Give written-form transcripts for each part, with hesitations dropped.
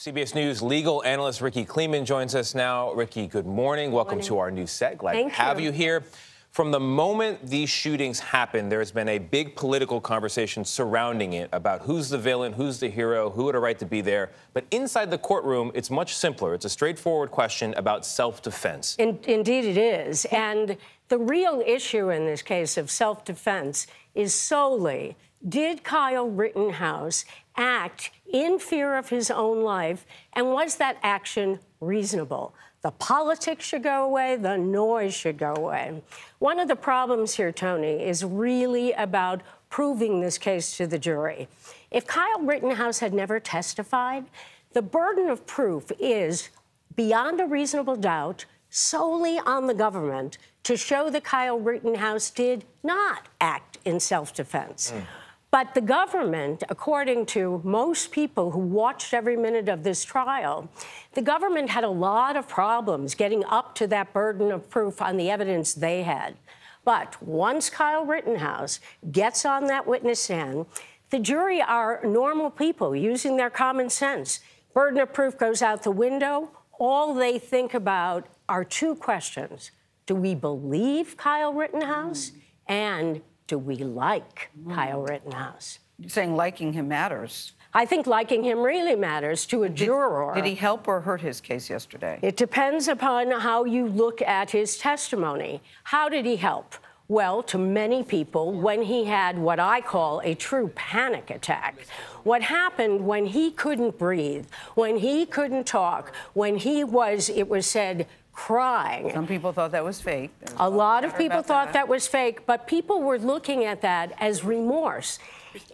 CBS News legal analyst Rikki Klieman joins us now. Rikki, good morning. Welcome to our new set. Glad to have you here. From the moment these shootings happened, there's been a big political conversation surrounding it about who's the villain, who's the hero, who had a right to be there. But inside the courtroom, it's much simpler. It's a straightforward question about self-defense. Indeed it is. And the real issue in this case of self-defense is solely, did Kyle Rittenhouse act in fear of his own life, and was that action reasonable? The politics should go away, the noise should go away. One of the problems here, Tony, is really about proving this case to the jury. If Kyle Rittenhouse had never testified, the burden of proof is, beyond a reasonable doubt, solely on the government to show that Kyle Rittenhouse did not act in self-defense. But the government, according to most people who watched every minute of this trial, the government had a lot of problems getting up to that burden of proof on the evidence they had. But once Kyle Rittenhouse gets on that witness stand, the jury are normal people using their common sense. Burden of proof goes out the window. All they think about are two questions. Do we believe Kyle Rittenhouse? And do we like Kyle Rittenhouse? You're saying liking him matters. I think liking him really matters to a juror. Did he help or hurt his case yesterday? It depends upon how you look at his testimony. How did he help? Well, to many people, when he had what I call a true panic attack, what happened when he couldn't breathe, when he couldn't talk, when he was, it was said, crying. Some people thought that was fake. A lot of people thought that was fake, but people were looking at that as remorse.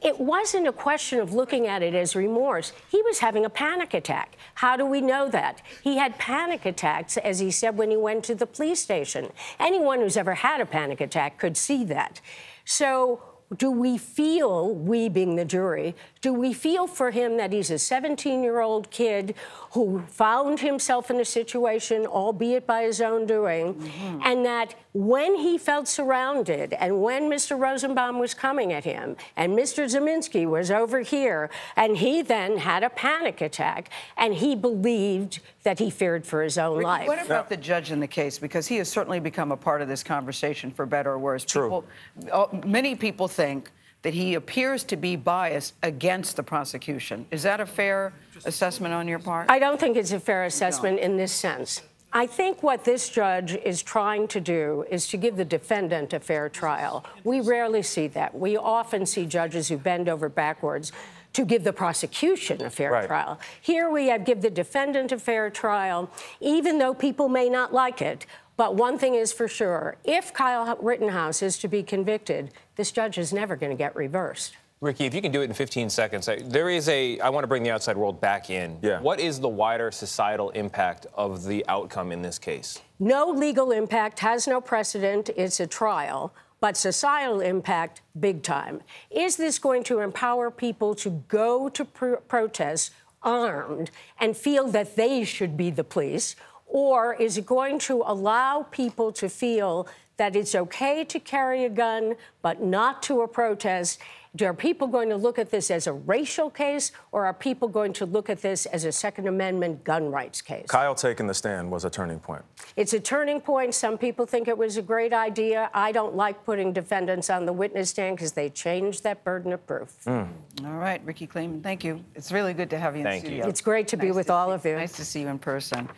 It wasn't a question of looking at it as remorse. He was having a panic attack. How do we know that? He had panic attacks, as he said, when he went to the police station. Anyone who's ever had a panic attack could see that. So do we feel, we being the jury, do we feel for him that he's a 17-year-old kid who found himself in a situation, albeit by his own doing, and that when he felt surrounded and when Mr. Rosenbaum was coming at him and Mr. Zeminski was over here and he then had a panic attack and he believed that he feared for his own life? What about the judge in the case? Because he has certainly become a part of this conversation, for better or worse. True. Many people think that he appears to be biased against the prosecution. Is that a fair assessment on your part? I don't think it's a fair assessment in this sense. I think what this judge is trying to do is to give the defendant a fair trial. We rarely see that. We often see judges who bend over backwards to give the prosecution a fair trial. Here we have give the defendant a fair trial, even though people may not like it. But one thing is for sure, if Kyle Rittenhouse is to be convicted, this judge is never going to get reversed. Rikki, if you can do it in 15 seconds, I want to bring the outside world back in. Yeah. What is the wider societal impact of the outcome in this case? No legal impact, has no precedent. It's a trial. But societal impact, big time. Is this going to empower people to go to protests armed and feel that they should be the police? Or is it going to allow people to feel that it's okay to carry a gun, but not to a protest? Are people going to look at this as a racial case, or are people going to look at this as a Second Amendment gun rights case? Kyle taking the stand was a turning point. It's a turning point. Some people think it was a great idea. I don't like putting defendants on the witness stand because they change that burden of proof. All right, Rikki Klieman, thank you. It's really good to have you in the studio. It's great to be with all of you. Nice to see you in person.